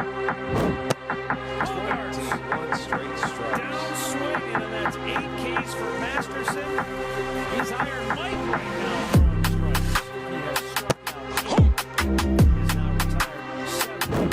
21 straight strikes. Down swing, and that's 8 Ks for Masterson. His iron mic right now throwing strikes. He has struck out 8. He is now retired 7.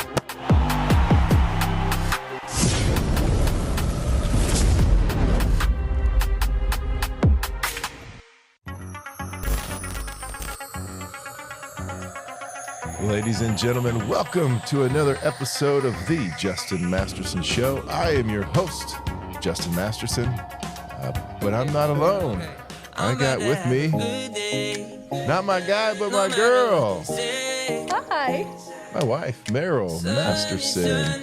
Ladies and gentlemen, welcome to another episode of the Justin Masterson Show. I am your host, Justin Masterson, but I'm not alone. I got with me, not my guy, but my girl. Hi. My wife, Meryl Masterson.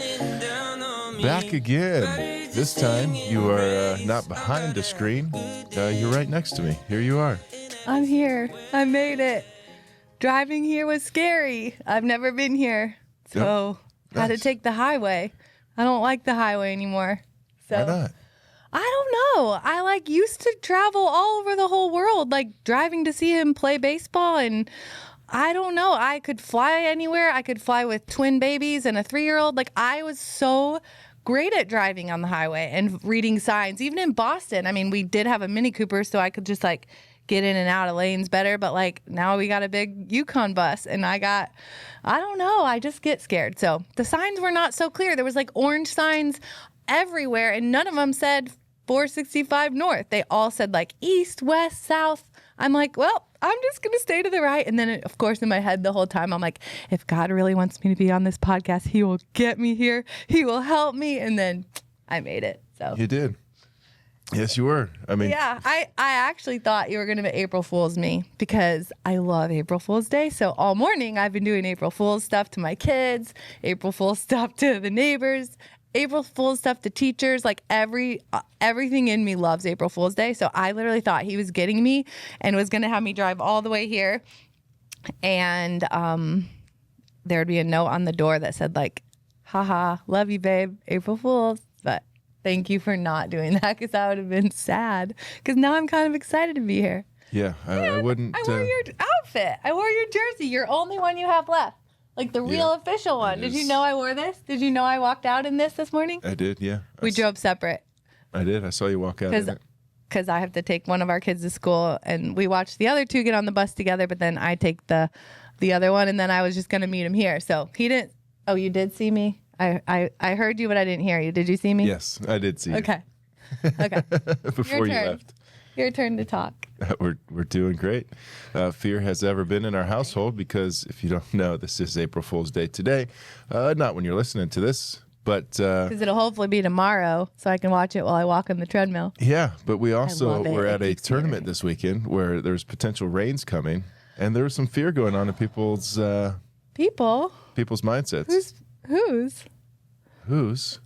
Back again. This time, you are not behind the screen. You're right next to me. Here you are. I'm here. I made it. Driving here was scary. I've never been here. So had to take the highway. I don't like the highway anymore. So Why not? I don't know. I used to travel all over the whole world, driving to see him play baseball, and I don't know. I could fly anywhere. I could fly with twin babies and a 3-year-old. I was so great at driving on the highway and reading signs. Even in Boston, I mean, we did have a Mini Cooper, so I could just get in and out of lanes better. But now we got a big Yukon bus, and I don't know. I just get scared. So the signs were not so clear. There was orange signs everywhere, and none of them said 465 north. They all said east, west, south. I'm well, I'm just going to stay to the right. And then, of course, in my head the whole time, I'm if God really wants me to be on this podcast, he will get me here. He will help me. And then I made it. So You did. Yes, you were. Yeah, I actually thought you were going to be April Fool's me because I love April Fool's Day. So all morning I've been doing April Fool's stuff to my kids, April Fool's stuff to the neighbors, April Fool's stuff to teachers. Everything in me loves April Fool's Day. So I literally thought he was getting me and was going to have me drive all the way here. And there would be a note on the door that said haha, love you, babe, April Fool's. But thank you for not doing that, because that would have been sad. Because now I'm kind of excited to be here. Yeah, I wouldn't. I wore your outfit. I wore your jersey. Your only one you have left. The real official one. Did you know I wore this? Did you know I walked out in this morning? I did, yeah. We drove separate. I did. I saw you walk out in it. Because I have to take one of our kids to school, and we watched the other two get on the bus together, but then I take the other one, and then I was just going to meet him here. So he didn't. Oh, you did see me? I heard you, but I didn't hear you. Did you see me? Yes, I did see you. Okay. Before you left. Your turn to talk. We're doing great. Fear has ever been in our household because, if you don't know, this is April Fool's Day today. Not when you're listening to this, but because it'll hopefully be tomorrow, so I can watch it while I walk on the treadmill. Yeah, but we also were at a tournament this weekend where there's potential rains coming, and there was some fear going on in people's mindsets. Whose?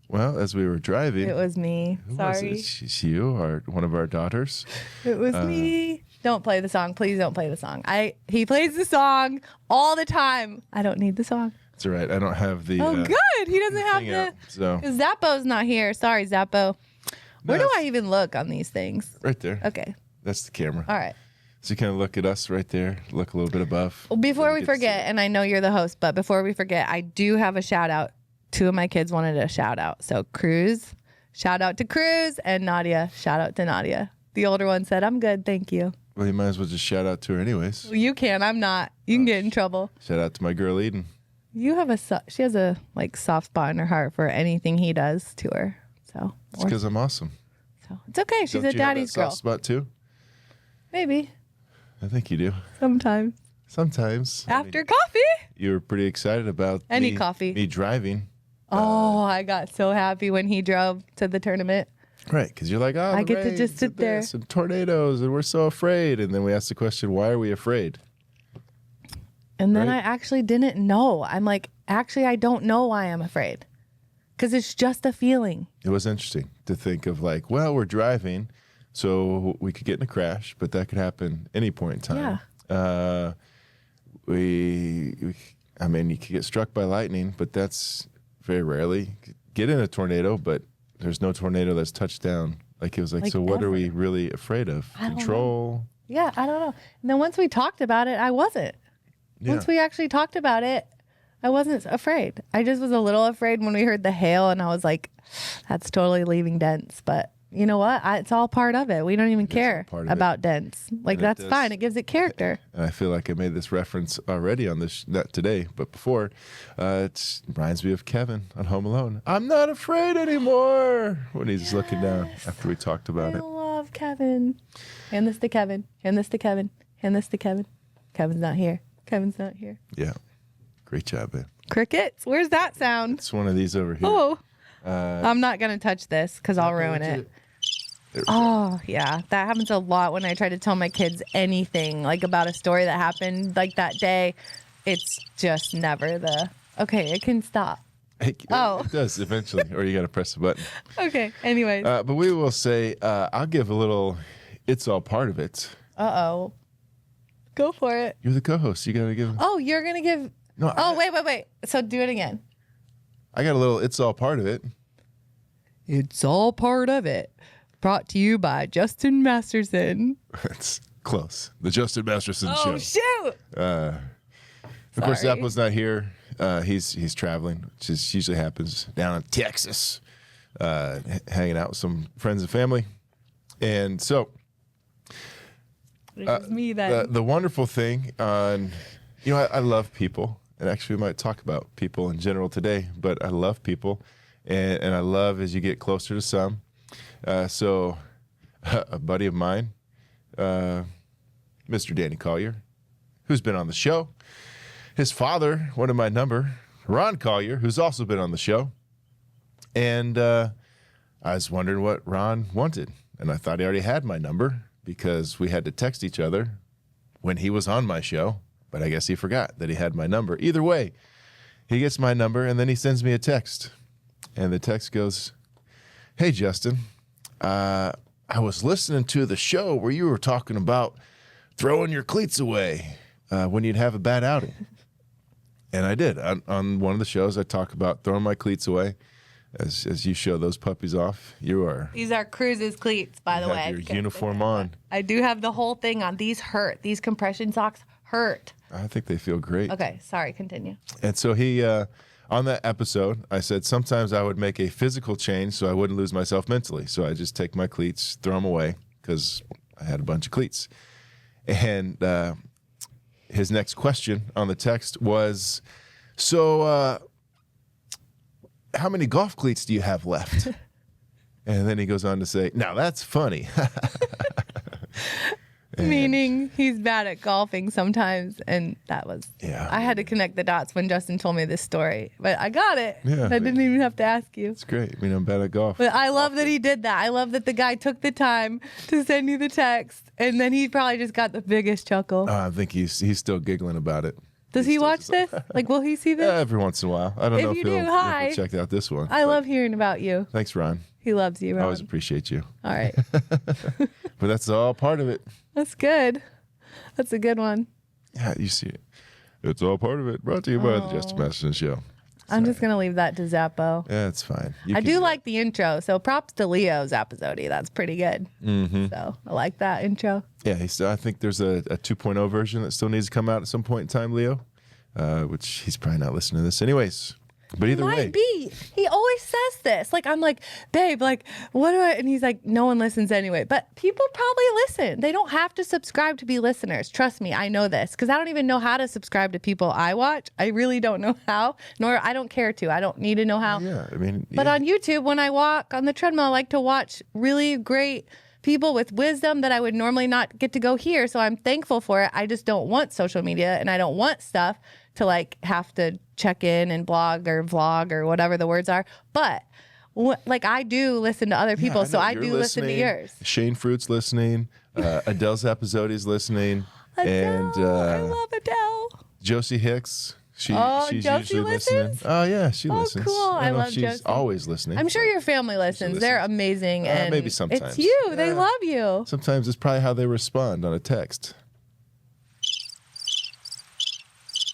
Well, as we were driving, it was me. Sorry, it's you or one of our daughters. It was me. Don't play the song, please. Don't play the song. He plays the song all the time. I don't need the song. It's all right. I don't have the. Oh, good. He doesn't have the. So Zappo's not here. Sorry, Zappo. Where do I even look on these things? Right there. Okay. That's the camera. All right. So you kind of look at us right there. Look a little bit above. Well, before we forget, and I know you're the host, but before we forget, I do have a shout out. 2 of my kids wanted a shout out. So Cruz, shout out to Cruz, and Nadia, shout out to Nadia. The older one said, I'm good, thank you. Well, you might as well just shout out to her anyways. Well, you can, I'm not. You can get in trouble. Shout out to my girl Eden. She has a soft spot in her heart for anything he does to her. So it's because I'm awesome. So it's okay. She's a daddy's girl. Soft spot too? Maybe. I think you do. Sometimes. After coffee. You were pretty excited about coffee. Me driving. Oh, I got so happy when he drove to the tournament. Right, because you're like, I get to just sit there. And tornadoes, and we're so afraid. And then we asked the question, why are we afraid? And then I actually didn't know. I'm actually, I don't know why I'm afraid. Because it's just a feeling. It was interesting to think of we're driving, so we could get in a crash, but that could happen any point in time. Yeah. You could get struck by lightning, but that's very rarely. Get in a tornado, but there's no tornado that's touched down. It was so what ever. are we really afraid of? Control? Yeah, I don't know. And then once we talked about it, I wasn't. Yeah. Once we actually talked about it, I wasn't afraid. I just was a little afraid when we heard the hail, and I was like, that's totally leaving dents. But you know what? It's all part of it. We don't even care about dents. Like, that's fine. It gives it character. And I feel like I made this reference already on this, not today, but before. It reminds me of Kevin on Home Alone. I'm not afraid anymore. When he's looking down after we talked about I it. love Kevin. Hand this to Kevin. Hand this to Kevin. Hand this to Kevin. Kevin's not here. Kevin's not here. Yeah. Great job, man. Crickets? Where's that sound? It's one of these over here. Oh. I'm not going to touch this because I'll ruin it. Oh, yeah. That happens a lot when I try to tell my kids anything, like about a story that happened like that day. It's just never okay, it can stop. It does eventually, or you got to press the button. Okay, anyways. But we will say, I'll give a little, it's all part of it. Uh-oh. Go for it. You're the co-host. You got to give. Oh, you're going to give. No. Wait. So do it again. I got a little, it's all part of it. It's all part of it. Brought to you by Justin Masterson. It's close. The Justin Masterson Show. Oh, shoot. Of course, Zappo's not here. He's traveling, which usually happens down in Texas, hanging out with some friends and family. And so, It's me then. the wonderful thing on, I love people. And actually, we might talk about people in general today, but I love people. And I love as you get closer to some. So a buddy of mine, Mr. Danny Collier, who's been on the show. His father, one of my number, Ron Collier, who's also been on the show. And I was wondering what Ron wanted. And I thought he already had my number because we had to text each other when he was on my show. But I guess he forgot that he had my number. Either way, he gets my number and then he sends me a text. And the text goes, "Hey, Justin, I was listening to the show where you were talking about throwing your cleats away when you'd have a bad outing." And I did. On one of the shows, I talk about throwing my cleats away. As you show those puppies off, you are. These are Cruz's cleats, by the way. Have your uniform on. I do have the whole thing on. These hurt. These compression socks hurt. I think they feel great. Okay, sorry, continue. And so he, on that episode, I said sometimes I would make a physical change so I wouldn't lose myself mentally. So I just take my cleats, throw them away because I had a bunch of cleats. And his next question on the text was, so how many golf cleats do you have left? And then he goes on to say, now that's funny. Meaning he's bad at golfing sometimes. And that was, I had to connect the dots when Justin told me this story. But I got it. Yeah, I didn't even have to ask you. It's great. I mean, I'm bad at golf. But I love that he did that. I love that the guy took the time to send you the text. And then he probably just got the biggest chuckle. I think he's still giggling about it. Does he watch this? Like, will he see this? Every once in a while. I don't know if he'll check out this one. I love hearing about you. Thanks, Ron. He loves you, Ron. I always appreciate you. All right. But that's all part of it. That's good. That's a good one. Yeah, you see it. It's all part of it. Brought to you by the Justin Masterson Show. I'm just going to leave that to Zappo. Yeah, it's fine. I do like the intro. So props to Leo Zappasodi. That's pretty good. Mm-hmm. So I like that intro. Yeah, I think there's a 2.0 version that still needs to come out at some point in time, Leo, which he's probably not listening to this anyways. But either way. Might be. He always says this. Like, I'm like, babe, like, what do I? And he's like, no one listens anyway. But people probably listen. They don't have to subscribe to be listeners. Trust me, I know this. Because I don't even know how to subscribe to people I watch. I really don't know how. Nor I don't care to. I don't need to know how. Yeah, I mean. But on YouTube, when I walk on the treadmill, I like to watch really great people with wisdom that I would normally not get to go hear. So I'm thankful for it. I just don't want social media and I don't want stuff to like have to check in and blog or vlog or whatever the words are. But like I do listen to other people, so I do listen to yours. Shane Fruit's listening. Adele Zappasodi's listening. Adele, And I love Adele. Josie Hicks. She's Josie usually listening. Oh, yeah, she listens. Cool. I love she's Josie. always listening. I'm sure your family listens. They're amazing. And maybe sometimes. It's you. Yeah. They love you. Sometimes it's probably how they respond on a text.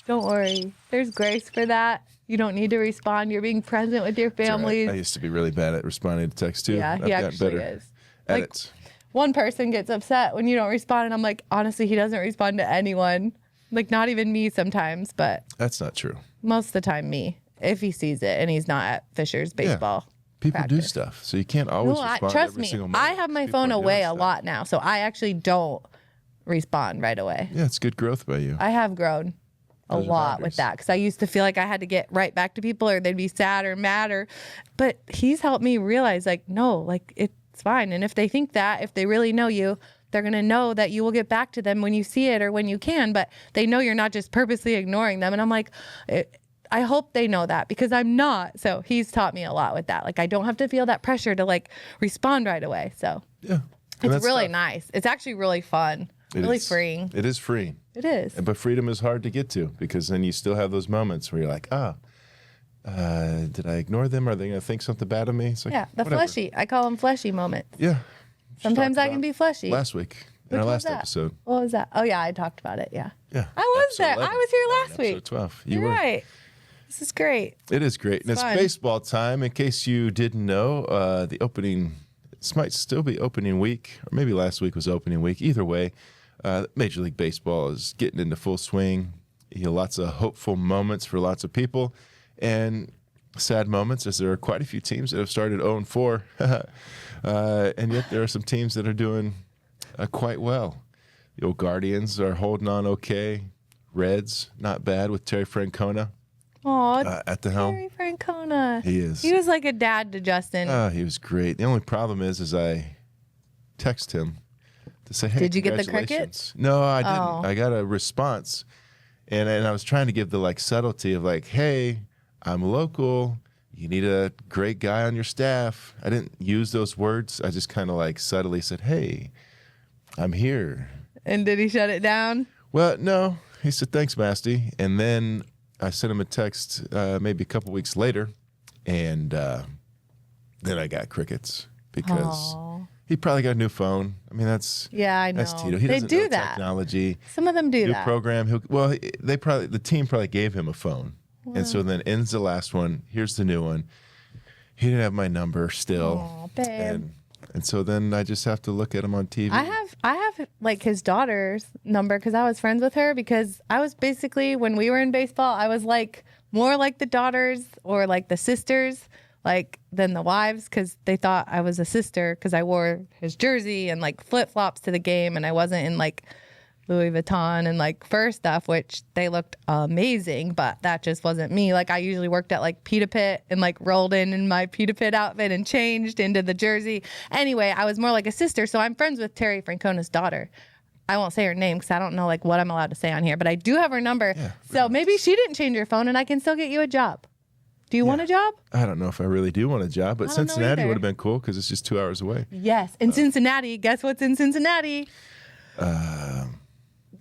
Don't worry. There's grace for that. You don't need to respond. You're being present with your families. Right. I used to be really bad at responding to text too. Yeah, I've he gotten actually better is. at Like, it. one person gets upset when you don't respond, and I'm like, honestly, he doesn't respond to anyone. Like, not even me sometimes, but That's not true. most of the time me, if he sees it and he's not at Fisher's baseball. People do practice. stuff, so you can't always respond trust every me. single moment. I have my People phone are doing away a stuff. lot now, so I actually don't respond right away. Yeah, it's good growth by you. I have grown a Those are lot boundaries. with that because I used to feel like I had to get right back to people or they'd be sad or mad but he's helped me realize like, no, like it's fine. And if they think that, if they really know you, they're going to know that you will get back to them when you see it or when you can, but they know you're not just purposely ignoring them. And I'm like, I hope they know that because I'm not. So he's taught me a lot with that. Like I don't have to feel that pressure to like respond right away. So Yeah. And it's that's really tough. nice. It's actually really fun. It Really is. freeing. It is freeing. It is. But freedom is hard to get to because then you still have those moments where you're like, did I ignore them? Are they going to think something bad of me? It's like, Yeah, the whatever. fleshy. I call them fleshy moments. Yeah. Sometimes Talked I can about be fleshy. Last week in Which our was last that? episode. What was that? Oh, yeah, I talked about it. Yeah. Yeah. I was Episode there. 11. I was here last Episode week. 12. You You're were. right. This is great. It is great. And it's fun. baseball time. In case you didn't know, this might still be opening week, or maybe last week was opening week. Either way, Major League Baseball is getting into full swing. Lots of hopeful moments for lots of people, and sad moments as there are quite a few teams that have started 0-4, and yet there are some teams that are doing quite well. The old Guardians are holding on okay. Reds, not bad with Terry Francona Aw, at the helm. Terry Francona. He is. He was like a dad to Justin. Oh, he was great. The only problem is I text him to say, hey, Did you get the congratulations. No, I didn't. Oh. I got a response. And I was trying to give the like subtlety of like, hey, I'm local. You need a great guy on your staff. I didn't use those words. I just kind of like subtly said, hey, I'm here. And did he shut it down? Well, no. He said, thanks, Masty. And then I sent him a text maybe a couple weeks later. And then I got crickets because Aw. he probably got a new phone. I mean, that's Yeah, I know. that's Tito. He They doesn't do know that. technology. Some of them do New that. program. The team probably gave him a phone. And so then ends the last one. Here's the new one. He didn't have my number still. Aw, babe. And so then I just have to look at him on TV. I have like his daughter's number because I was friends with her because I was basically when we were in baseball, I was like more like the daughters or like the sisters like than the wives because they thought I was a sister because I wore his jersey and like flip flops to the game and I wasn't in like Louis Vuitton and like fur stuff, which they looked amazing, but that just wasn't me. Like I usually worked at like Pita Pit and like rolled in my Pita Pit outfit and changed into the jersey. Anyway, I was more like a sister. So I'm friends with Terry Francona's daughter. I won't say her name because I don't know like what I'm allowed to say on here, but I do have her number. Yeah, so maybe she didn't change her phone and I can still get you a job. Do you want a job? I don't know if I really do want a job, but I don't know Cincinnati either. would have been cool because it's just 2 hours away. Yes. In Cincinnati. Guess what's in Cincinnati?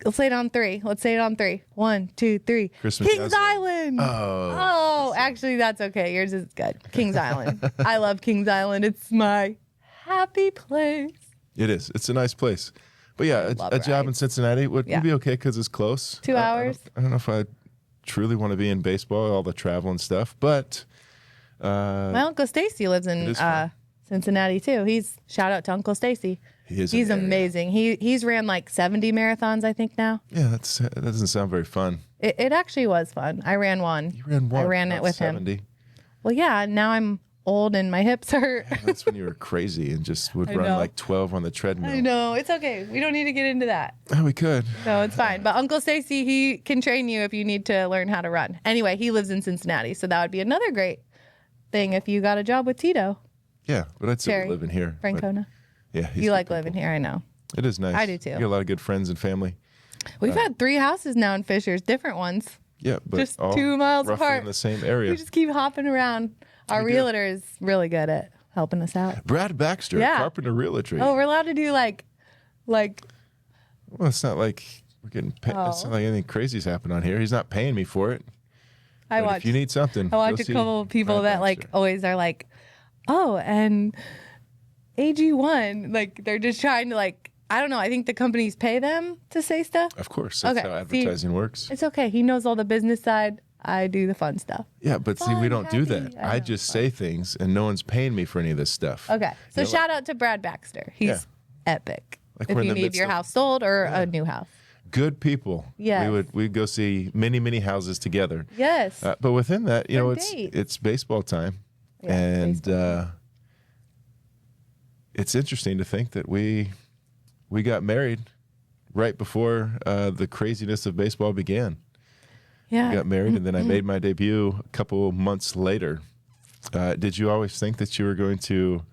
Let's say it on three. Let's say it on three. 1, 2, 3. Christmas Kings Island. Island. Oh, actually, that's okay. Yours is good. Kings Island. I love Kings Island. It's my happy place. It is. It's a nice place. But yeah, love a job in rides. Cincinnati would Yeah. be okay because it's close. 2 hours. I don't know if I truly want to be in baseball, all the travel and stuff, but My Uncle Stacy lives in is fun. Cincinnati too. Shout out to Uncle Stacy. He is He's an area. amazing. He's ran like 70 marathons, I think now. Yeah, that doesn't sound very fun. It actually was fun. I ran one. You ran one. I ran not it with 70. him. Well, yeah. Now I'm old and my hips hurt. That's when you were crazy and just would I run know. like 12 on the treadmill. I know. It's okay. We don't need to get into that. Oh, we could. No, it's fine. But Uncle Stacy, he can train you if you need to learn how to run. Anyway, he lives in Cincinnati, so that would be another great thing if you got a job with Tito Yeah, but I'd say Terry we live in here. but Francona. Yeah, he's You good like people. living here, I know. It is nice. I do too. You got a lot of good friends and family. We've had 3 houses now in Fishers, different ones. Yeah, but Just all 2 miles roughly apart. in the same area. We just keep hopping around. Our We do. realtor is really good at helping us out. Brad Baxter, Yeah. Carpenter Realty. Oh, we're allowed to do like Well, it's not like we're getting paid. It's Oh. not like anything crazy's happened on here. He's not paying me for it. I But watched. if you need something, I watch go a see couple of people Brad that like Baxter. always are like, oh, and AG1, like they're just trying to like, I don't know. I think the companies pay them to say stuff. Of course, that's Okay, how see- advertising works. It's okay. He knows all the business side. I do the fun stuff. Yeah, but see, we fun, don't do that. happy. I I know, just say things, and no one's paying me for any of this stuff. Okay. So You know, shout out to Brad Baxter. He's Yeah. epic. Like If we're in you the need midst your of- house sold or a new house. Good people. Yes. We'd go see many houses together. Yes. But within that, you know, date. it's baseball time, Yeah, and baseball time. it's interesting to think that we got married right before the craziness of baseball began. Yeah. We got married, and then I made my debut a couple months later. Did you always think that you were going to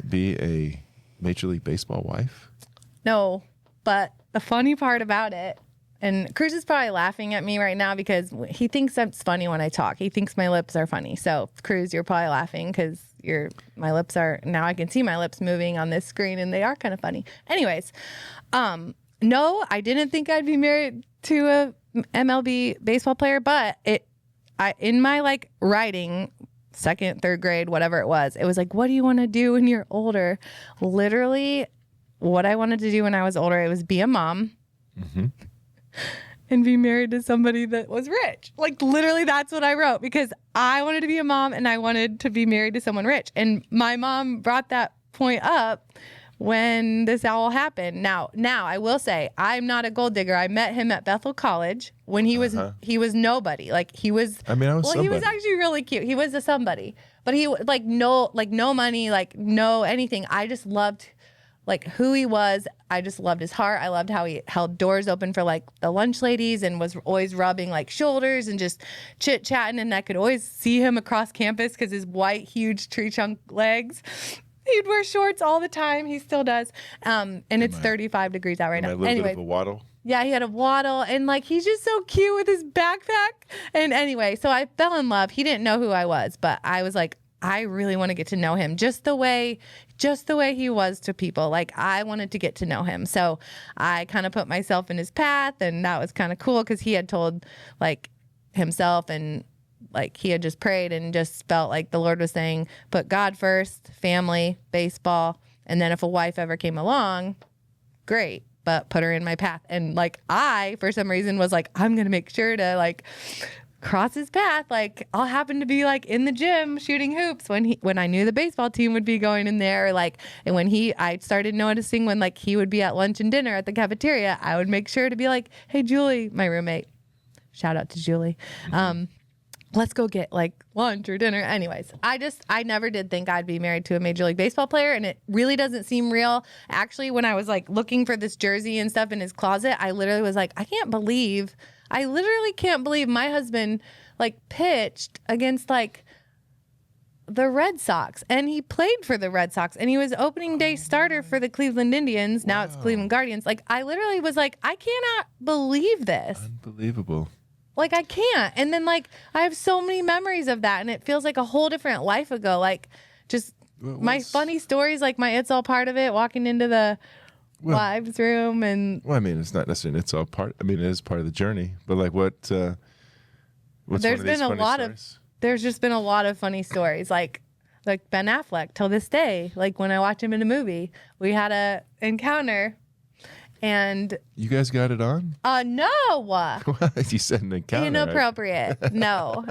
be a Major League Baseball wife? No, but the funny part about it, and Cruz is probably laughing at me right now because he thinks that's funny when I talk. He thinks my lips are funny. So, Cruz, you're probably laughing because my lips are, now I can see my lips moving on this screen and they are kind of funny. Anyways, no, I didn't think I'd be married to a MLB baseball player, but in my like writing, second, third grade, whatever it was like, what do you want to do when you're older? Literally, what I wanted to do when I was older, it was be a mom and be married to somebody that was rich. Like, literally, that's what I wrote because I wanted to be a mom and I wanted to be married to someone rich. And my mom brought that point up when this all happened. Now I will say I'm not a gold digger. I met him at Bethel College when he was nobody. Like he was. I mean, he was actually really cute. He was a somebody, but he no money, like no anything. I just loved like who he was. I just loved his heart. I loved how he held doors open for like the lunch ladies and was always rubbing like shoulders and just chit chatting. And I could always see him across campus because his white, huge tree trunk legs. He'd wear shorts all the time. He still does. And it's 35 degrees out right now. A little bit of a waddle. Yeah, he had a waddle. And like, he's just so cute with his backpack. And anyway, so I fell in love. He didn't know who I was, but I was like, I really want to get to know him just the way he was to people. Like I wanted to get to know him. So I kind of put myself in his path, and that was kind of cool because he had told like himself and like he had just prayed and just felt like the Lord was saying, put God first, family, baseball. And then if a wife ever came along, great, but put her in my path. And like I, for some reason, was like, I'm going to make sure to like cross his path. Like I'll happen to be like in the gym shooting hoops when I knew the baseball team would be going in there. Like, and when I started noticing when like he would be at lunch and dinner at the cafeteria, I would make sure to be like, hey, Julie, my roommate, shout out to Julie. Let's go get like lunch or dinner. Anyways, I never did think I'd be married to a Major League Baseball player, and it really doesn't seem real. Actually, when I was like looking for this jersey and stuff in his closet, I literally was like, I literally can't believe my husband like pitched against like the Red Sox, and he played for the Red Sox, and he was opening day starter for the Cleveland Indians. Now it's Cleveland Guardians. Like I literally was like, I cannot believe this. Unbelievable. Like, I can't. And then, like, I have so many memories of that, and it feels like a whole different life ago. Like, just my funny stories, like my It's All Part of It, walking into the wives' room. And well, I mean, it's not necessarily it's all part. I mean, it is part of the journey. But, like, what's one of these funny stories? There's just been a lot of funny stories. Like Ben Affleck, till this day, like, when I watch him in a movie, we had a encounter. And you guys got it on? No. You said an encounter. Inappropriate. Right? No.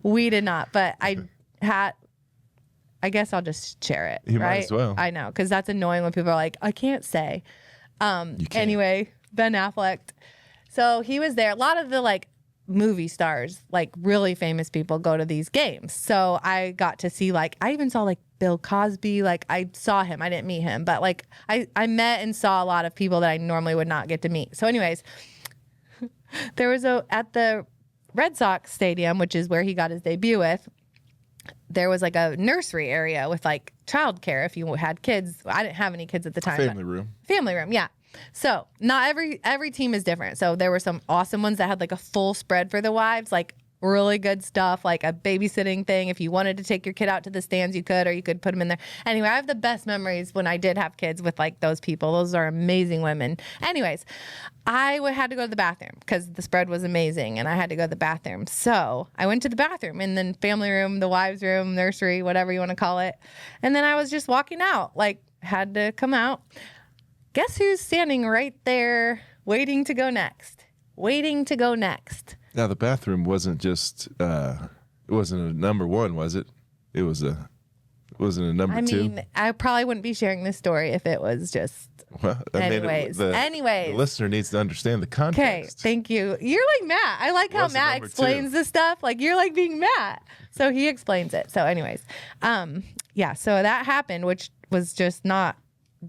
We did not. But I guess I'll just share it. You right? might as well. I know, because that's annoying when people are like, I can't say. Anyway, Ben Affleck. So he was there. A lot of the like movie stars, like really famous people, go to these games. So I got to see like, I even saw like Bill Cosby. Like I saw him, I didn't meet him, but like I met and saw a lot of people that I normally would not get to meet. So anyways, there was at the Red Sox stadium, which is where he got his debut with, there was like a nursery area with like childcare if you had kids. I didn't have any kids at the time. Family room, yeah. So not every team is different. So there were some awesome ones that had like a full spread for the wives, like really good stuff, like a babysitting thing. If you wanted to take your kid out to the stands, you could, or you could put them in there. Anyway, I have the best memories when I did have kids with like those people. Those are amazing women. Anyways, I had to go to the bathroom because the spread was amazing and I had to go to the bathroom. So I went to the bathroom in the family room, the wives' room, nursery, whatever you want to call it. And then I was just walking out, like had to come out. Guess who's standing right there waiting to go next? Now, the bathroom wasn't just, it wasn't a number one, was it? Was Was it a number two? I mean, I probably wouldn't be sharing this story if it was just. Well, Anyways. the listener needs to understand the context. Okay, thank you. You're like Matt. I like how Was it Matt number explains two? the stuff. Like you're like being Matt. So he explains it. So anyways, yeah, so that happened, which was just not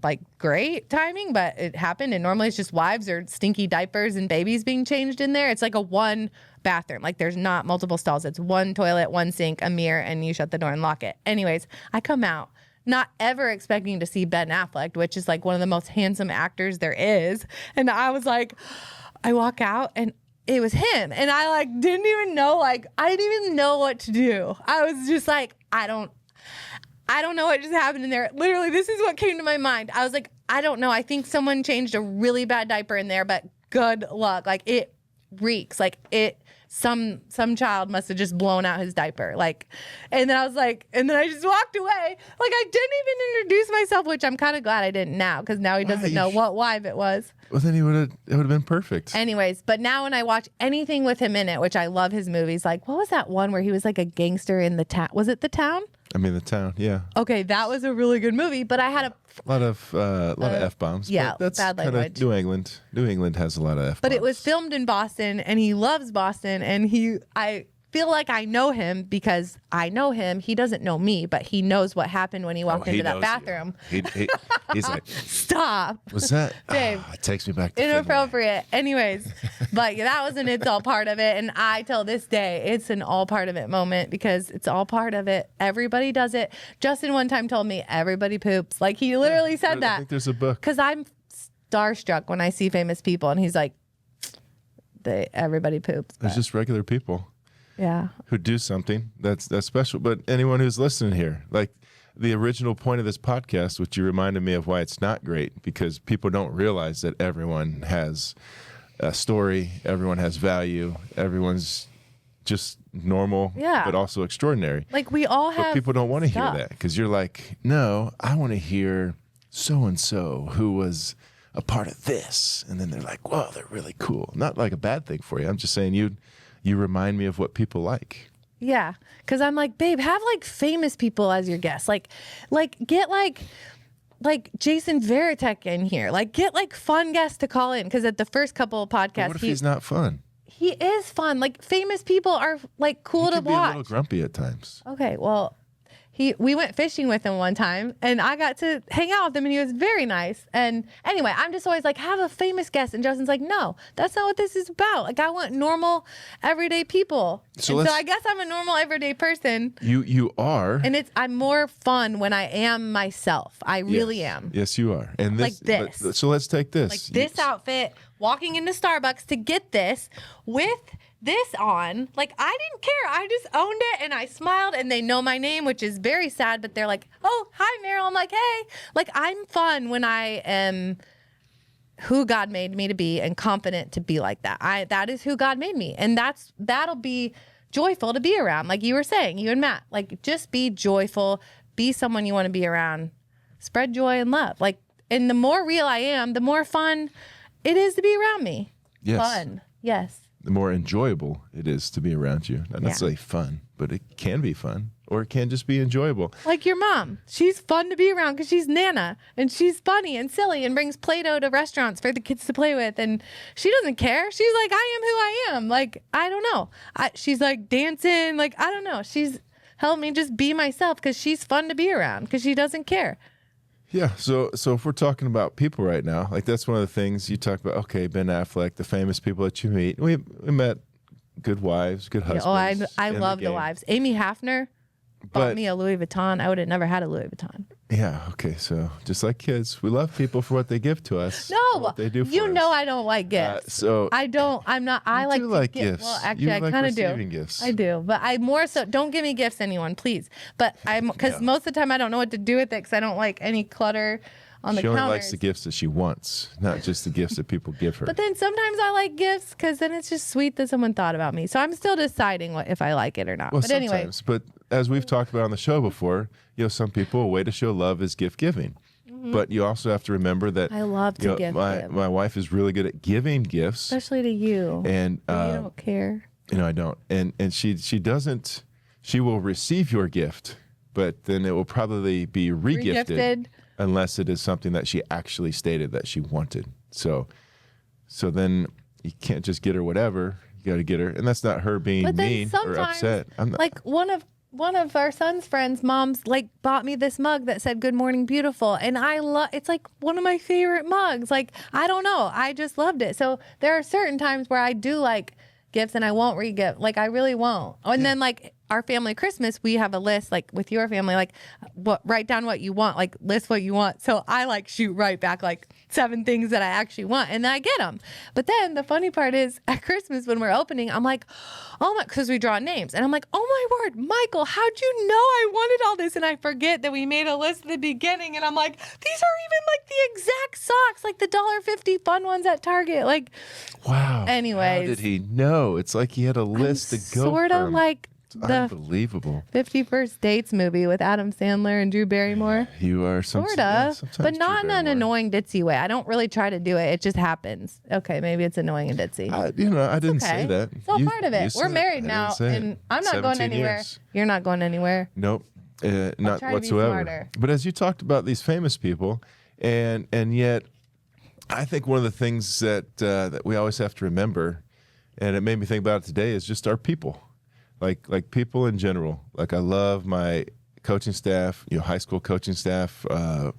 like great timing, but it happened. And normally it's just wives or stinky diapers and babies being changed in there. It's like a one bathroom. Like there's not multiple stalls. It's one toilet, one sink, a mirror, and you shut the door and lock it. Anyways, I come out not ever expecting to see Ben Affleck, which is like one of the most handsome actors there is. And I was like, I walk out and it was him. And I like didn't even know, like, I didn't even know what to do. I was just like, I don't know what just happened in there. Literally, this is what came to my mind. I was like, I don't know. I think someone changed a really bad diaper in there, but good luck. Like it reeks. Like it, some child must have just blown out his diaper. Like, and then I was like, and then I just walked away. Like I didn't even introduce myself, which I'm kind of glad I didn't now, because now he doesn't know what wife it was. Well, then it would have been perfect. Anyways, but now when I watch anything with him in it, which I love his movies, like what was that one where he was like a gangster in the town? Was it The Town? I mean, The Town, yeah. Okay, that was a really good movie, but I had A lot of F-bombs. yeah, but that's bad kind language. of New England. New England has a lot of F-bombs. But it was filmed in Boston, and he loves Boston, and I feel like I know him because I know him. He doesn't know me, but he knows what happened when he walked into that bathroom. He's like, Stop. was that? Babe. It takes me back to Finland. Inappropriate. Anyways, but that was an it's all part of it. And I tell this day, it's an all part of it moment because it's all part of it. Everybody does it. Justin one time told me everybody poops. Like he literally said I that. think there's a book. Because I'm starstruck when I see famous people, and he's like, everybody poops. There's But, just regular people yeah. who do something that's special. But anyone who's listening here, like the original point of this podcast, which you reminded me of why it's not great, because people don't realize that everyone has a story, everyone has value, everyone's just normal, Yeah. but also extraordinary. Like we all have. But people don't want to hear stuff. that because you're like, no, I want to hear so-and-so who was a part of this. And then they're like, whoa, they're really cool. Not like a bad thing for you. I'm just saying you remind me of what people like. Yeah, because I'm like, babe, have like famous people as your guests. Like get like Jason Veritek in here. Like get like fun guests to call in. Because at the first couple of podcasts, But what if he's not fun? he is fun. Like famous people are like cool He to can be a watch. little grumpy at times. Okay, well, we went fishing with him one time, and I got to hang out with him, and he was very nice. And anyway, I'm just always like, have a famous guest, and Justin's like, no, that's not what this is about. Like, I want normal, everyday people. So So I guess I'm a normal, everyday person, You are. and I'm more fun when I am myself. I really Yes. am. Yes, you are. And Like this. So let's take this. Like this outfit, walking into Starbucks to get this with this on. Like I didn't care. I just owned it and I smiled, and they know my name, which is very sad, but they're like, oh, hi, Meryl. I'm like, hey. Like I'm fun when I am who God made me to be and confident to be like that. That is who God made me. And that'll be joyful to be around. Like you were saying, you and Matt, like just be joyful, be someone you want to be around, spread joy and love. Like, and the more real I am, the more fun it is to be around me. Yes. Fun. Yes. The more enjoyable it is to be around you. Not necessarily fun, but it can be fun, or it can just be enjoyable. Like your mom. She's fun to be around because she's Nana, and she's funny and silly and brings Play-Doh to restaurants for the kids to play with. And she doesn't care. She's like, I am who I am. Like, I don't know. She's like dancing. Like, I don't know. She's helped me just be myself because she's fun to be around because she doesn't care. Yeah, so if we're talking about people right now, like that's one of the things you talk about. Okay, Ben Affleck, the famous people that you meet. We met good wives, good husbands. I in love the game. wives. Amy Hafner bought But- me a Louis Vuitton. I would have never had a Louis Vuitton. Yeah, okay, so just like kids, we love people for what they give to us. No, for what they do for you us. know I don't like gifts. So I don't. I'm not. I You like do to like give. gifts. Well, You actually, I like kind of do. receiving gifts. I do, but I more so. Don't give me gifts, anyone, please. But because most of the time I don't know what to do with it because I don't like any clutter on the she only counters. likes the gifts that she wants, not just the gifts that people give her. But then sometimes I like gifts because then it's just sweet that someone thought about me. So I'm still deciding if I like it or not. Well, but anyway, sometimes. But as we've talked about on the show before, some people, a way to show love is gift giving. But you also have to remember that I love to give. my wife is really good at giving gifts, Especially to you. and you don't care. I don't. And she doesn't. She will receive your gift, but then it will probably be regifted, Regifted. unless it is something that she actually stated that she wanted. So then you can't just get her whatever. You got to get her, and that's not her being But then mean or sometimes, upset. I'm not, like one of our son's friends' moms like bought me this mug that said "Good Morning, Beautiful," and I love. It's like one of my favorite mugs. Like I don't know, I just loved it. So there are certain times where I do like gifts and I won't re-gift. Like I really won't. And then like our family Christmas, we have a list like with your family, like write down what you want, like list what you want. So I like shoot right back like 7 things that I actually want, and then I get them. But then the funny part is at Christmas when we're opening, I'm like, oh my, because we draw names, and I'm like, oh my word, Michael, how'd you know I wanted all this? And I forget that we made a list at the beginning, and I'm like, these are even like the exact socks, like the $1.50 fun ones at Target. Like, wow. anyways. How did he know? It's like he had a list to go sort of from. like It's the unbelievable. 50 First Dates movie with Adam Sandler and Drew Barrymore. You are Sort of, but not in an annoying. annoying ditzy way. I don't really try to do it. It just happens. Okay, maybe it's annoying and ditzy. I didn't say Okay. that. It's all part of it. You We're said married I now, didn't say it. and I'm not going 17 anywhere. years. You're not going anywhere. Nope, not try to be whatsoever. smarter. But as you talked about these famous people, and yet, I think one of the things that we always have to remember, and it made me think about it today, is just our people, like people in general. Like I love my coaching staff, high school coaching staff,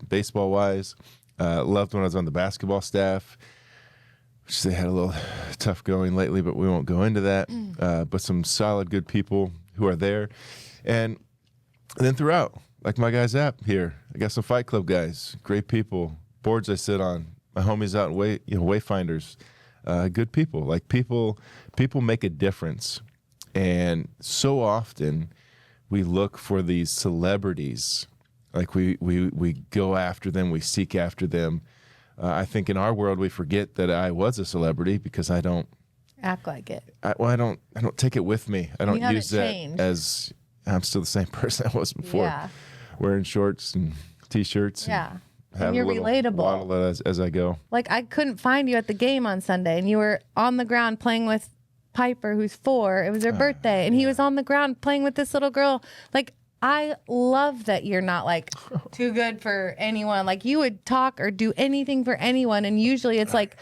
baseball wise. Loved when I was on the basketball staff, which they had a little tough going lately, but we won't go into that. But some solid, good people who are there. And then throughout, like my guy Zapp here, I got some Fight Club guys, great people, boards I sit on, my homies out in Wayfinders, good people. Like people make a difference. And so often we look for these celebrities. Like we go after them, we seek after them. I think in our world we forget that I was a celebrity because I don't Act like it. I don't take it with me. I don't haven't use that changed. as I'm still the same person I was before. Yeah. Wearing shorts and t-shirts. Yeah. have And you're a little relatable. waddle as I go. Like I couldn't find you at the game on Sunday, and you were on the ground playing with Piper, who's 4. It was her birthday, and he was on the ground playing with this little girl. Like I love that you're not like too good for anyone. Like you would talk or do anything for anyone, and usually it's like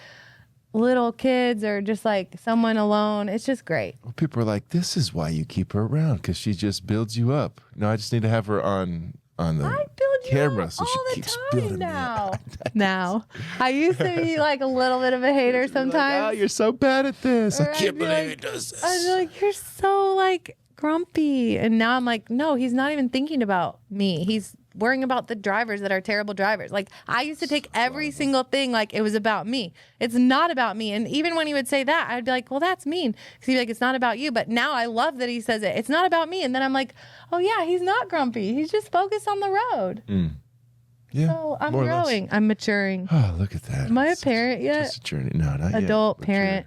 little kids or just like someone alone. It's just great. Well, people are like, this is why you keep her around, because she just builds you up. No, I just need to have her on the I build you camera up so all she the keeps time building now. me up. Now, I used to be like a little bit of a hater Like, sometimes. oh, you're so bad at this. Or I can't I'd be believe like- he does this. I'd be like, you're so like grumpy. And now I'm like, no, he's not even thinking about me. He's worrying about the drivers that are terrible drivers. Like I used to take every single thing like it was about me. It's not about me. And even when he would say that, I'd be like, well, that's mean. Because he'd be like, it's not about you. But now I love that he says it. It's not about me. And then I'm like, oh yeah, he's not grumpy. He's just focused on the road. Yeah, So I'm more or less. growing. I'm maturing. Oh, look at that. Am I a It's parent yet? Just a journey. No, not Adult yet. but parent.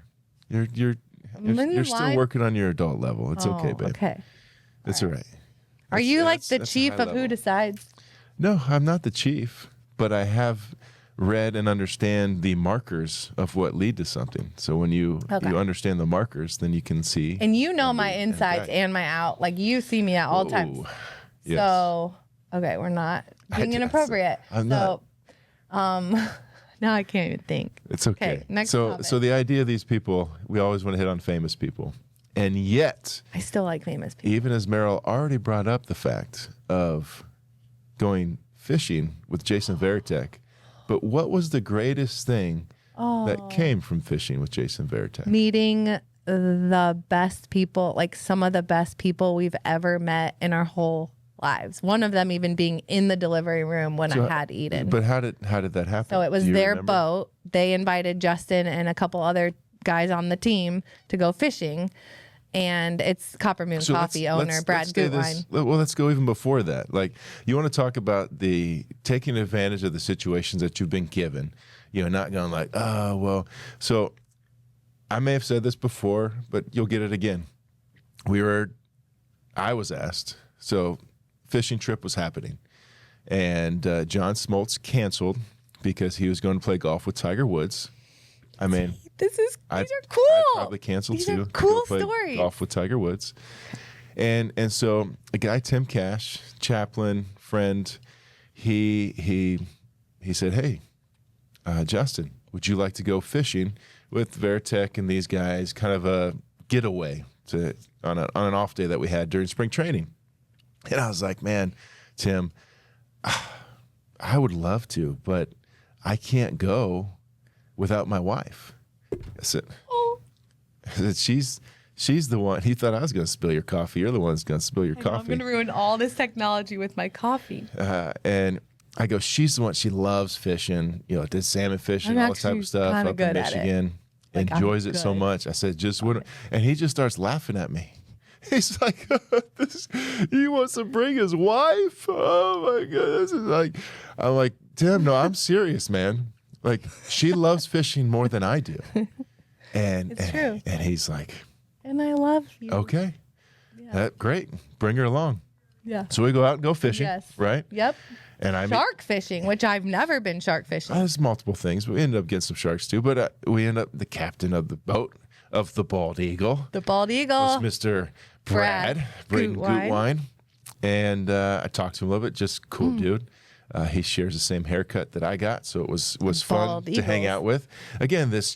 You're in the still line. working on your adult level. It's okay, Oh, babe. Okay. It's all right. Are you like the chief high of who level. decides? No, I'm not the chief, but I have read and understand the markers of what lead to something. So when you Okay. understand the markers, then you can see. And you know my and insides guide. and my out. Like you see me at all times. Whoa. Yes. So, okay, we're not being inappropriate. I'm so, now I can't even think. It's okay. Okay, next so topic. so the idea of these people, we always want to hit on famous people. And yet, I still like famous people. even as Meryl already brought up the fact of going fishing with Jason Veritek, but what was the greatest thing that came from fishing with Jason Veritek? Meeting the best people, like some of the best people we've ever met in our whole lives. One of them even being in the delivery room when I had Eden. But how did that happen? So it was Do you their remember? boat. They invited Justin and a couple other guys on the team to go fishing. And it's Copper Moon So Coffee owner Brad stay Gutwein. well, let's go even before that. Like, you want to talk about the taking advantage of the situations that you've been given. Not going like, oh, well. So I may have said this before, but you'll get it again. I was asked. So fishing trip was happening. And John Smoltz canceled because he was going to play golf with Tiger Woods. I mean, These are cool. I probably canceled These too. are to cool go play stories. Golf with Tiger Woods. And so a guy, Tim Cash, chaplain, friend, he said, hey, Justin, would you like to go fishing with Veritech and these guys, kind of a getaway on an off day that we had during spring training? And I was like, man, Tim, I would love to, but I can't go without my wife. I said, she's the one. He thought I was going to spill your coffee. You're the one that's going to spill your coffee. I'm going to ruin all this technology with my coffee. And I go, she's the one. She loves fishing, did salmon fishing, all that type of stuff up in Michigan. Like, enjoys it so much. I said, just wouldn't. And he just starts laughing at me. He's like, he wants to bring his wife. Oh my goodness! I'm like, Tim, no, I'm serious, man. Like, she loves fishing more than I do. And it's true. And he's like, and I love you. Okay, great, bring her along. Yeah. So we go out and go fishing. Yes. Right. Yep. And shark fishing, which I've never been shark fishing. There's multiple things, but we ended up getting some sharks too. But we end up the captain of the boat of the Bald Eagle. The Bald Eagle was Mr. Brad Gutwine. And I talked to him a little bit. Just cool dude. He shares the same haircut that I got, so it was fun to hang out with. Again, this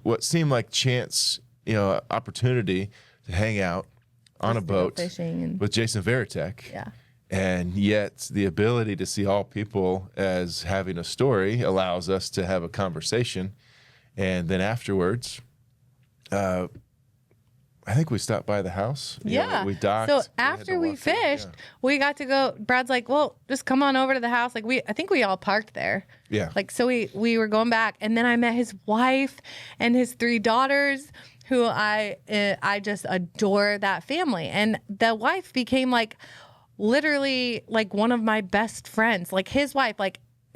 what seemed like chance, opportunity to hang out on a boat with Jason Veritek. Yeah. And yet the ability to see all people as having a story allows us to have a conversation. And then afterwards, I think we stopped by the house. Yeah. We docked. So after we fished, we got to go. Brad's like, well, just come on over to the house. Like I think we all parked there. Yeah. Like, so we were going back, and then I met his wife and his 3 daughters, who I just adore that family. And the wife became literally one of my best friends. Like his wife,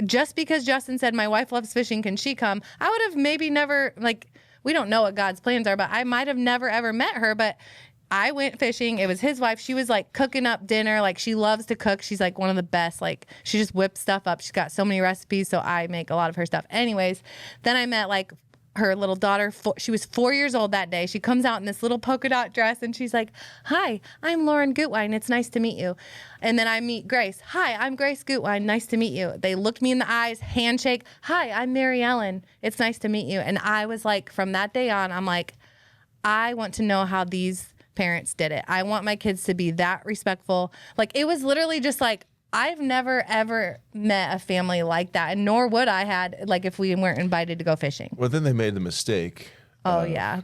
just because Justin said my wife loves fishing, can she come? I would have maybe never, we don't know what God's plans are, but I might have never ever met her. But I went fishing. It was his wife. She was cooking up dinner. She loves to cook. She's one of the best. She just whips stuff up. She's got so many recipes. So I make a lot of her stuff. Anyways, then I met her little daughter. She was 4 years old that day. She comes out in this little polka dot dress, and she's like, hi, I'm Lauren Gutwine. It's nice to meet you. And then I meet Grace. Hi, I'm Grace Gutwine. Nice to meet you. They looked me in the eyes, handshake. Hi, I'm Mary Ellen. It's nice to meet you. And I was from that day on, I'm I want to know how these parents did it. I want my kids to be that respectful. It was literally just I've never, ever met a family like that, and nor would I had, if we weren't invited to go fishing. Well, then they made the mistake. Oh, yeah.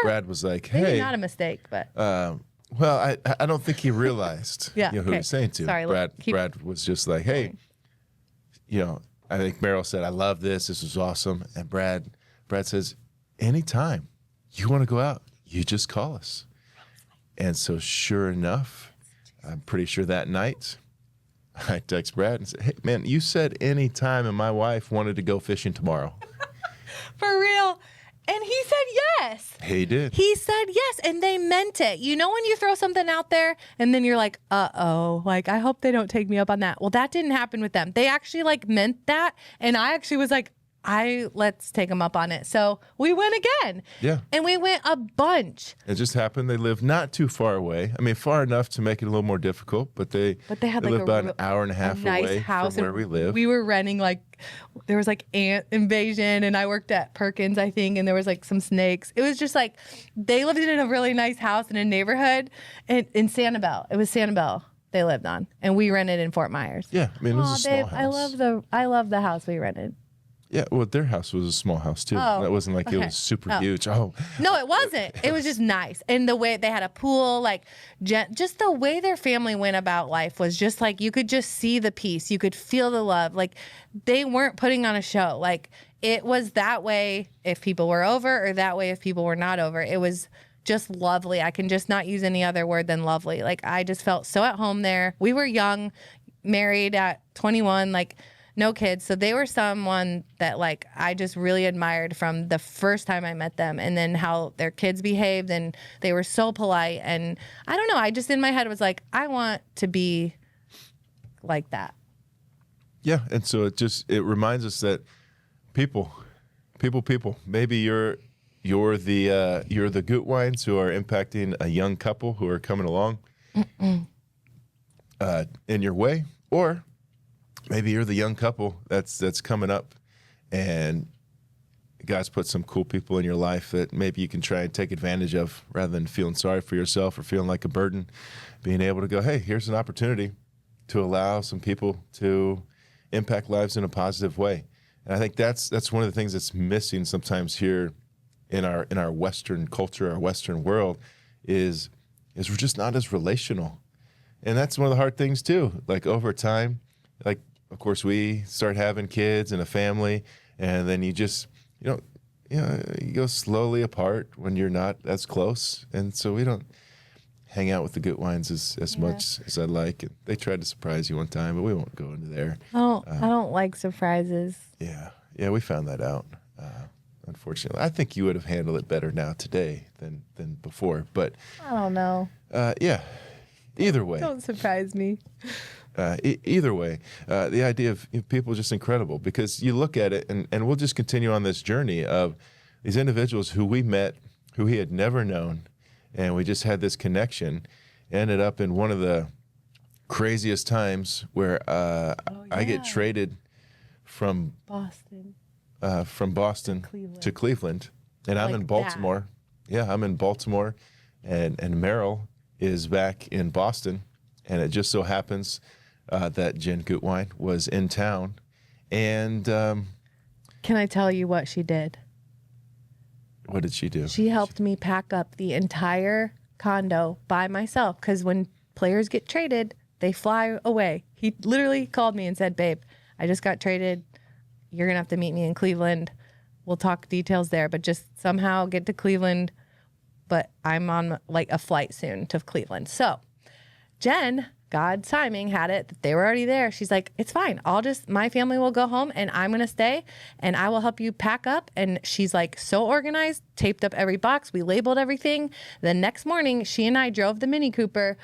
Brad was like, hey. Maybe not a mistake, but. Well, I don't think he realized who he was saying to. Sorry, Brad was just like, hey, I think Meryl said, I love this. This was awesome. And Brad says, anytime you want to go out, you just call us. And so sure enough, I'm pretty sure that night, I text Brad and said, hey, man, you said any time, and my wife wanted to go fishing tomorrow. For real. And he said yes. He did. He said yes, and they meant it. You know when you throw something out there, and then you're like, uh-oh, I hope they don't take me up on that. Well, that didn't happen with them. They actually, meant that, and I actually was like, let's take them up on it. So we went again. Yeah. And we went a bunch. It just happened. They live not too far away. I mean, far enough to make it a little more difficult, but they had live about an hour and a half away from where we live. We were renting there was ant invasion, and I worked at Perkins, I think, and there was some snakes. It was just they lived in a really nice house in a neighborhood in Sanibel. It was Sanibel they lived on, and we rented in Fort Myers. Yeah, I mean, it was a small house. I love the house we rented. Yeah, well, their house was a small house too. Oh, that wasn't it was super huge. Oh, no, it wasn't. It was just nice, and the way they had a pool, just the way their family went about life was just you could just see the peace, you could feel the love. They weren't putting on a show. It was that way if people were over, or that way if people were not over. It was just lovely. I can just not use any other word than lovely. I just felt so at home there. We were young, married at 21. No kids. So they were someone that I just really admired from the first time I met them, and then how their kids behaved, and they were so polite. And I don't know, I just in my head was I want to be like that. Yeah. And so it reminds us that people, maybe you're you're the goot wines who are impacting a young couple who are coming along in your way, or maybe you're the young couple that's coming up, and God's put some cool people in your life that maybe you can try and take advantage of rather than feeling sorry for yourself or feeling like a burden. Being able to go, hey, here's an opportunity to allow some people to impact lives in a positive way. And I think that's one of the things that's missing sometimes here in our Western culture, our Western world, is we're just not as relational. And that's one of the hard things too. Like over time, like of course we start having kids and a family, and then you just you go slowly apart when you're not as close. And so we don't hang out with the good wines as much as I'd like. And they tried to surprise you one time, but we won't go into there. I don't like surprises. Yeah, we found that out. Unfortunately, I think you would have handled it better now today than before. But I don't know. Yeah, either way. Don't surprise me. Either way, the idea of people is just incredible, because you look at it, and we'll just continue on this journey of these individuals who we met, who he had never known, and we just had this connection, ended up in one of the craziest times where I get traded from Boston to Cleveland, and I'm in Baltimore. Yeah, I'm in Baltimore, and Meryl is back in Boston, and it just so happens that Jen Gutwein was in town. And can I tell you what she did? What did she do? She helped me pack up the entire condo by myself, because when players get traded, they fly away. He literally called me and said, babe, I just got traded. You're going to have to meet me in Cleveland. We'll talk details there, but just somehow get to Cleveland. But I'm on like a flight soon to Cleveland. So Jen, God's timing, had it that they were already there. She's like, it's fine. My family will go home and I'm going to stay and I will help you pack up. And she's like so organized, taped up every box. We labeled everything. The next morning, she and I drove the Mini Cooper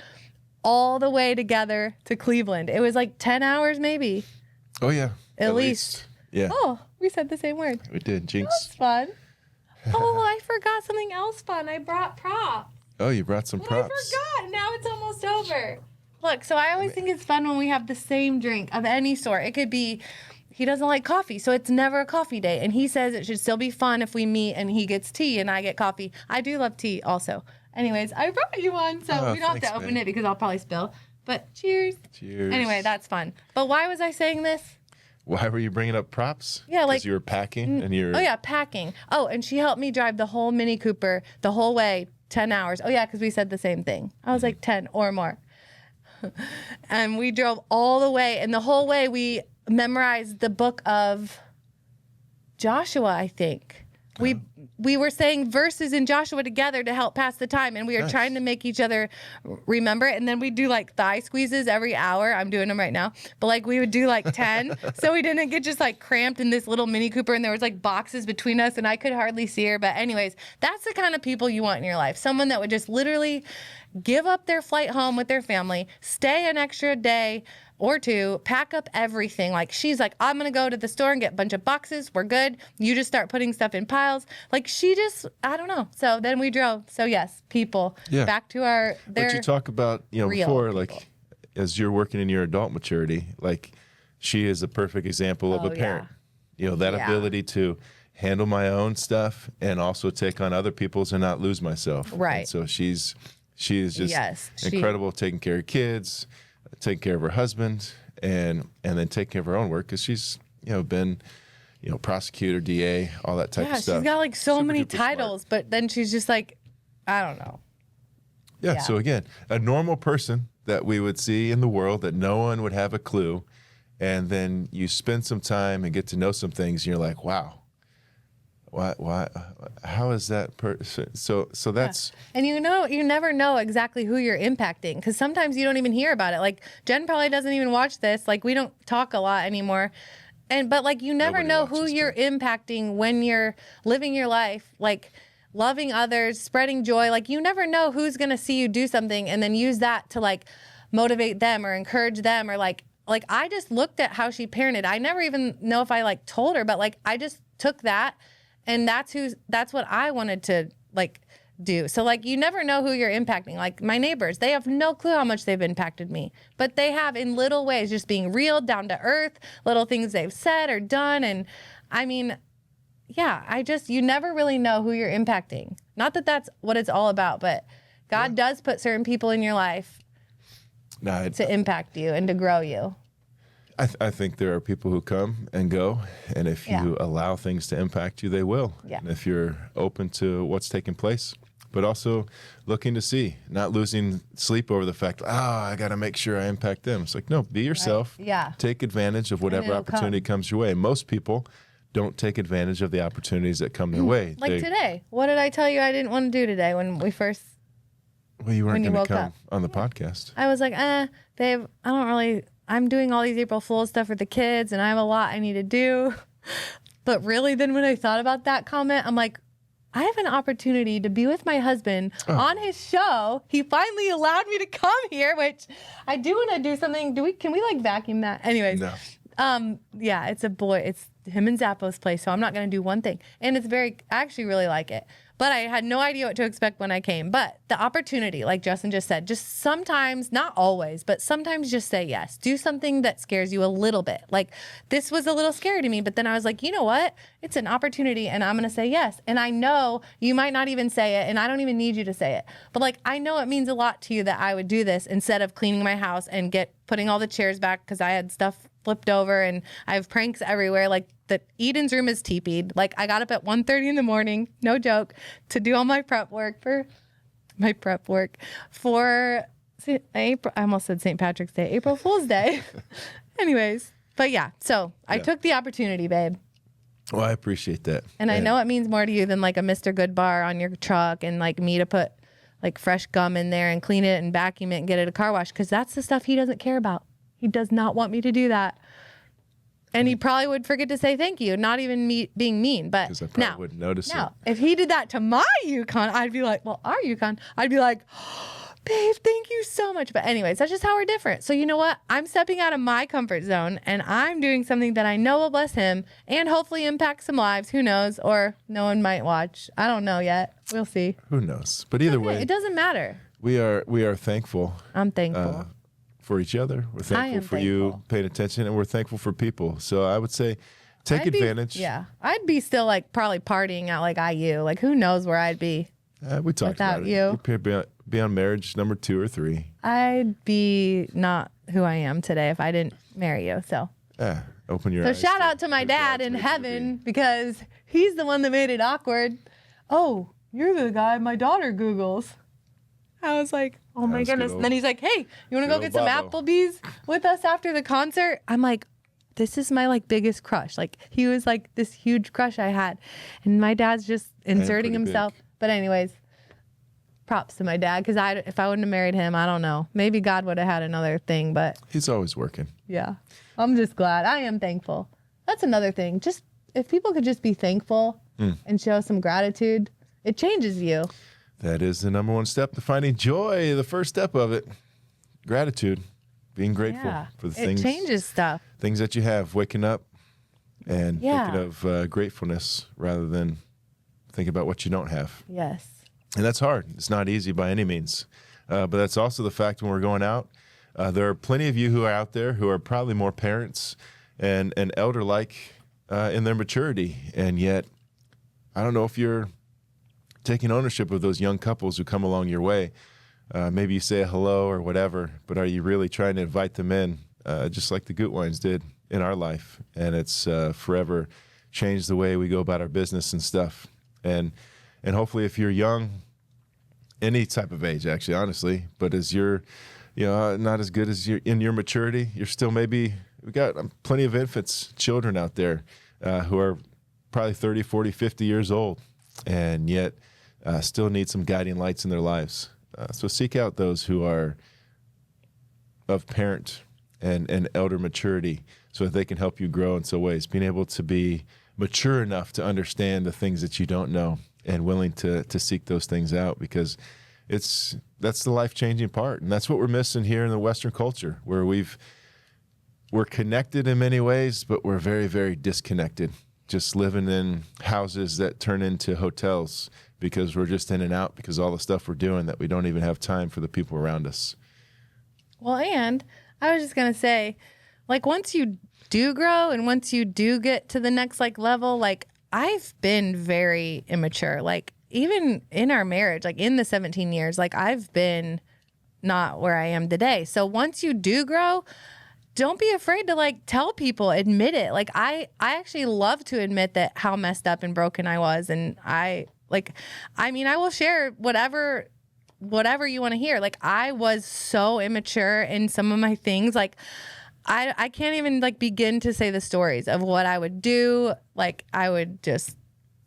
all the way together to Cleveland. It was like 10 hours maybe. Oh, yeah. At least. Yeah. Oh, we said the same word. We did. Jinx. That's fun. Oh, I forgot something else fun. I brought props. Oh, you brought some props. I forgot. Now it's almost over. Look, so I always think it's fun when we have the same drink of any sort. It could be, he doesn't like coffee, so it's never a coffee day. And he says it should still be fun if we meet and he gets tea and I get coffee. I do love tea also. Anyways, I brought you one, so we don't have to open it because I'll probably spill. But cheers. Cheers. Anyway, that's fun. But why was I saying this? Why were you bringing up props? Yeah, like 'cause you were packing and you're. Oh yeah, packing. Oh, and she helped me drive the whole Mini Cooper the whole way, 10 hours. Oh yeah, because we said the same thing. I was like 10 or more. And we drove all the way, and the whole way we memorized the book of Joshua, I think. We were saying verses in Joshua together to help pass the time, and we were trying to make each other remember it. And then we'd do like thigh squeezes every hour. I'm doing them right now. But like we would do like 10. So we didn't get just like cramped in this little Mini Cooper, and there was like boxes between us and I could hardly see her. But anyways, that's the kind of people you want in your life. Someone that would just literally give up their flight home with their family, stay an extra day or two, pack up everything. Like she's like, I'm going to go to the store and get a bunch of boxes. We're good. You just start putting stuff in piles. Like she just, I don't know. So then we drove. So yes, people back to our, But you talk about, before, people. like as you're working in your adult maturity, like she is a perfect example of a parent, that ability to handle my own stuff and also take on other people's and not lose myself. Right. And so she is just incredible taking care of kids, taking care of her husband, and then taking care of her own work, because she's been prosecutor, DA, all that type of stuff. Yeah, she's got like so Super many duper titles, smart. but then she's just like, I don't know. Yeah. So again, a normal person that we would see in the world that no one would have a clue, and then you spend some time and get to know some things, and you're like, wow. Why? How is that person? So that's. And you never know exactly who you're impacting, because sometimes you don't even hear about it. Like Jen probably doesn't even watch this. Like we don't talk a lot anymore, but like you never know who you're impacting when you're living your life, like loving others, spreading joy. Like you never know who's gonna see you do something and then use that to like motivate them or encourage them, or like I just looked at how she parented. I never even know if I like told her, but like I just took that And that's what I wanted to like do. So like, you never know who you're impacting. Like my neighbors, they have no clue how much they've impacted me, but they have in little ways, just being real, down to earth, little things they've said or done. And I mean, yeah, you never really know who you're impacting. Not that that's what it's all about, but God does put certain people in your life to impact you and to grow you. I think there are people who come and go, and if you allow things to impact you, they will. Yeah. And if you're open to what's taking place, but also looking to see, not losing sleep over the fact, I got to make sure I impact them. It's like, no, be yourself. Right. Yeah. Take advantage of whatever opportunity comes your way. Most people don't take advantage of the opportunities that come their way. Like today. What did I tell you I didn't want to do today when we first... Well, you weren't going to come up on the podcast. I was like, babe, I'm doing all these April Fool's stuff for the kids, and I have a lot I need to do. But really, then when I thought about that comment, I'm like, I have an opportunity to be with my husband on his show. He finally allowed me to come here, which I do want to do something. Can we like vacuum that? Anyways. No. Yeah, it's a boy. It's him and Zappo's place, so I'm not going to do one thing. And I actually really like it. But I had no idea what to expect when I came. But the opportunity, like Justin just said, just sometimes, not always, but sometimes just say yes. Do something that scares you a little bit. Like this was a little scary to me, but then I was like, you know what? It's an opportunity and I'm going to say yes. And I know you might not even say it and I don't even need you to say it. But like, I know it means a lot to you that I would do this instead of cleaning my house and putting all the chairs back because I had stuff flipped over and I have pranks everywhere. Like Eden's room is teepeed. Like I got up at 1:30 in the morning, no joke, to do all my prep work for April. I almost said St. Patrick's Day, April Fool's Day. Anyways, but yeah, so I took the opportunity, babe. Well, I appreciate that. And I know it means more to you than like a Mr. Good bar on your truck and like me to put like fresh gum in there and clean it and vacuum it and get it a car wash because that's the stuff he doesn't care about. He does not want me to do that. And he probably would forget to say thank you, not even me being mean. But because I probably wouldn't notice it. If he did that to my Yukon, I'd be like, well, our Yukon, I'd be like, babe, thank you so much. But anyways, that's just how we're different. So you know what? I'm stepping out of my comfort zone and I'm doing something that I know will bless him and hopefully impact some lives. Who knows? Or no one might watch. I don't know yet. We'll see. Who knows? But either way, it doesn't matter. We are thankful. I'm thankful. For each other. We're thankful for you paying attention, and we're thankful for people. So I would say take advantage. I'd be still like probably partying at like IU. Like who knows where I'd be we talked without about you. You'd be on marriage number 2 or 3. I'd be not who I am today if I didn't marry you. So open your so eyes. So shout out to my dad in heaven because he's the one that made it awkward. Oh, you're the guy my daughter Googles. I was like, oh my goodness. And then he's like, hey, you want to go get some Applebee's with us after the concert? I'm like, this is my like biggest crush. Like he was like this huge crush I had. And my dad's just inserting himself. Big. But anyways, props to my dad. Because if I wouldn't have married him, I don't know. Maybe God would have had another thing. But he's always working. Yeah. I'm just glad. I am thankful. That's another thing. Just if people could just be thankful and show some gratitude, it changes you. That is the number one step to finding joy, the first step of it. Gratitude, being grateful for the things. It changes stuff. Things that you have, waking up and thinking of gratefulness rather than thinking about what you don't have. Yes. And that's hard. It's not easy by any means. But that's also the fact when we're going out. There are plenty of you who are out there who are probably more parents and elder-like in their maturity. And yet, I don't know if you're taking ownership of those young couples who come along your way. Maybe you say a hello or whatever, but are you really trying to invite them in, just like the Gutwines did in our life? And it's forever changed the way we go about our business and stuff. And hopefully if you're young, any type of age, actually, honestly, but as you're, not as good as you're in your maturity, you're still we got plenty of infants, children out there who are probably 30, 40, 50 years old, and yet still need some guiding lights in their lives. So seek out those who are of parent and elder maturity so that they can help you grow in some ways. Being able to be mature enough to understand the things that you don't know and willing to seek those things out, because that's the life-changing part. And that's what we're missing here in the Western culture, where we're connected in many ways, but we're very, very disconnected. just living in houses that turn into hotels because we're just in and out because all the stuff we're doing that we don't even have time for the people around us. Well, and I was just going to say, like, once you do grow and once you do get to the next, like, level, like, I've been very immature. Like, even in our marriage, like, in the 17 years, like, I've been not where I am today. So once you do grow, don't be afraid to, like, tell people, admit it. Like, I actually love to admit that how messed up and broken I was. And I will share whatever you want to hear. Like, I was so immature in some of my things. Like, I can't even, like, begin to say the stories of what I would do. Like, I would just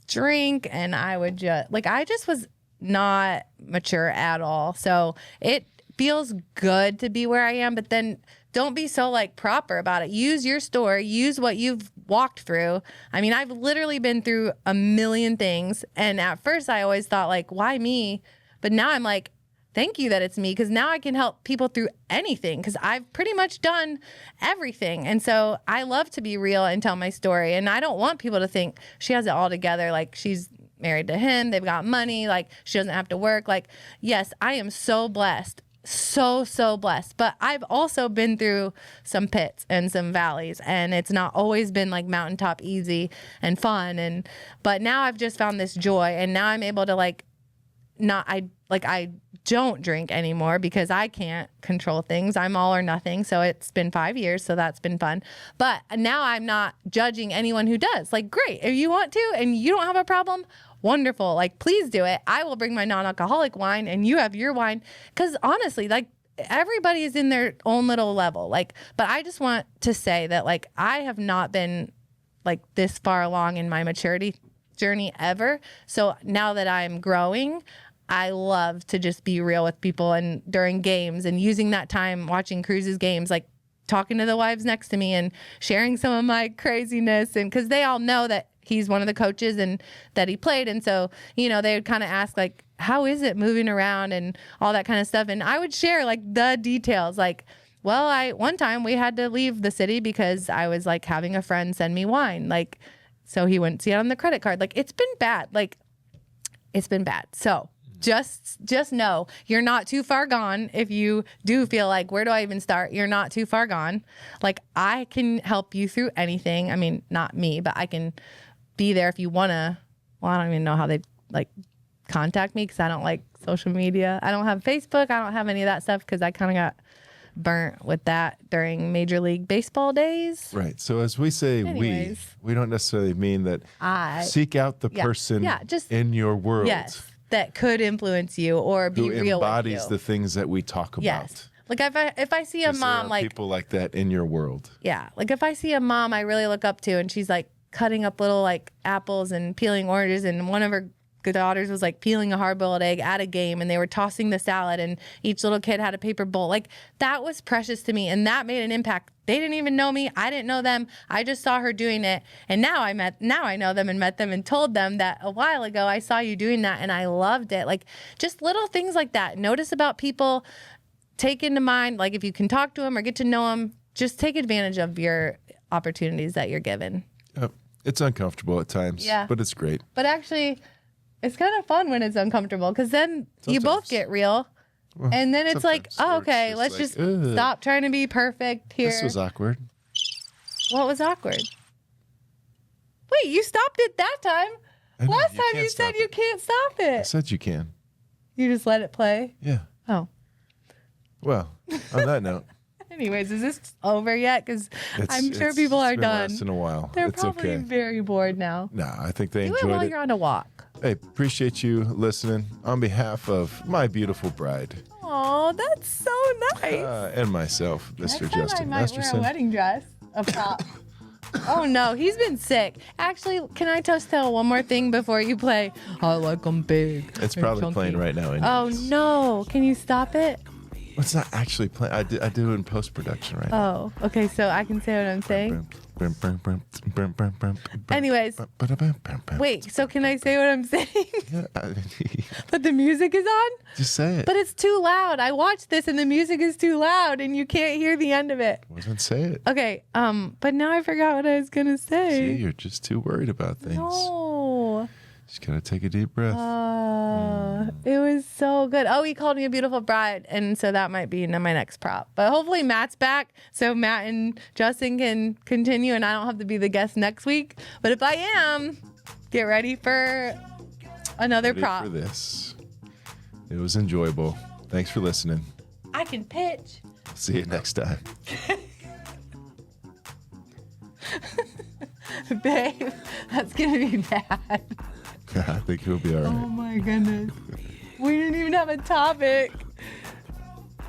drink and I would just, like, I just was not mature at all. So it feels good to be where I am, but then don't be so, like, proper about it. Use your story, use what you've walked through. I mean, I've literally been through a million things. And at first I always thought, like, why me? But now I'm like, thank you that it's me, because now I can help people through anything, because I've pretty much done everything. And so I love to be real and tell my story. And I don't want people to think she has it all together, like she's married to him, they've got money, like she doesn't have to work. Like, yes, I am so blessed. So blessed. But I've also been through some pits and some valleys, and it's not always been like mountaintop easy and fun. But now I've just found this joy, and now I'm able to, like, I don't drink anymore because I can't control things. I'm all or nothing. So it's been 5 years. So that's been fun. But now I'm not judging anyone who does. Like, great. If you want to and you don't have a problem, wonderful. Like, please do it. I will bring my non-alcoholic wine and you have your wine. Because honestly, like, everybody is in their own little level. Like, but I just want to say that, like, I have not been, like, this far along in my maturity journey ever. So now that I'm growing, I love to just be real with people, and during games and using that time watching Cruz's games, like talking to the wives next to me and sharing some of my craziness. And because they all know that he's one of the coaches and that he played. And so, you know, they would kind of ask, like, how is it moving around and all that kind of stuff. And I would share, like, the details. Like, well, one time we had to leave the city because I was, like, having a friend send me wine. Like, so he wouldn't see it on the credit card. Like, it's been bad. Like, it's been bad. So just know you're not too far gone. If you do feel like, where do I even start? You're not too far gone. Like, I can help you through anything. I mean, not me, but I can be there if you want to. Well, I don't even know how they, like, contact me, because I don't like social media. I don't have Facebook. I don't have any of that stuff because I kind of got burnt with that during Major League Baseball days. Right. So as we say, Anyways. we don't necessarily mean that seek out the person just in your world. Yes, that could influence you or be who real embodies with you. the things that we talk Yes. Like, if I see a about. mom, There are like, people like that in your world. yeah, like if I see a mom I really look up to and she's, like, cutting up little, like, apples and peeling oranges, and one of her daughters was, like, peeling a hard-boiled egg at a game, and they were tossing the salad, and each little kid had a paper bowl. Like, that was precious to me, and that made an impact. They didn't even know me. I didn't know them. I just saw her doing it, and now I know them and met them and told them that a while ago I saw you doing that, and I loved it. Like, just little things like that. Notice about people. Take into mind, like, if you can talk to them or get to know them, just take advantage of your opportunities that you're given. It's uncomfortable at times, but it's great. But actually, it's kind of fun when it's uncomfortable, because then you both get real. Well, and then it's like, oh, okay, let's like, just stop trying to be perfect here. This was awkward. What was awkward? Wait, you stopped it that time. Last time you said you can't stop I it. said you can. You just let it play? Yeah. Oh. Well, on that note. Anyways, is this over yet? Because I'm sure people are been done. Lasting a while. They're it's probably okay. very bored now. No, I think they Do it enjoyed while it. you're on a walk. Hey, appreciate you listening. On behalf of my beautiful bride. Oh, that's so nice. And myself, Mr. Next time Justin I might Masterson. wear a wedding dress, a prop. Oh no, he's been sick. Actually, can I just tell one more thing before you play? I like them big. It's and probably chunky. playing right now. Oh Anyways. no, can you stop it? It's not actually playing. I do it in post-production right now. Oh, okay. So I can say what I'm saying. Anyways, wait. So can I say what I'm saying? Yeah, But the music is on? just say it. But it's too loud. I watched this and the music is too loud and you can't hear the end of it. Wasn't say it. Okay. But now I forgot what I was gonna say. See, you're just too worried about things. No. Just gotta take a deep breath. It was so good. Oh, he called me a beautiful bride, and so that might be my next prop. But hopefully Matt's back, so Matt and Justin can continue, and I don't have to be the guest next week. But if I am, get ready for another Ready prop. for this. It was enjoyable. Thanks for listening. I can pitch. See you next time. Babe, that's gonna be bad. I think he'll be all right. Oh my goodness. We didn't even have a topic.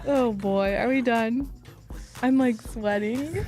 Oh boy, are we done? I'm like sweating.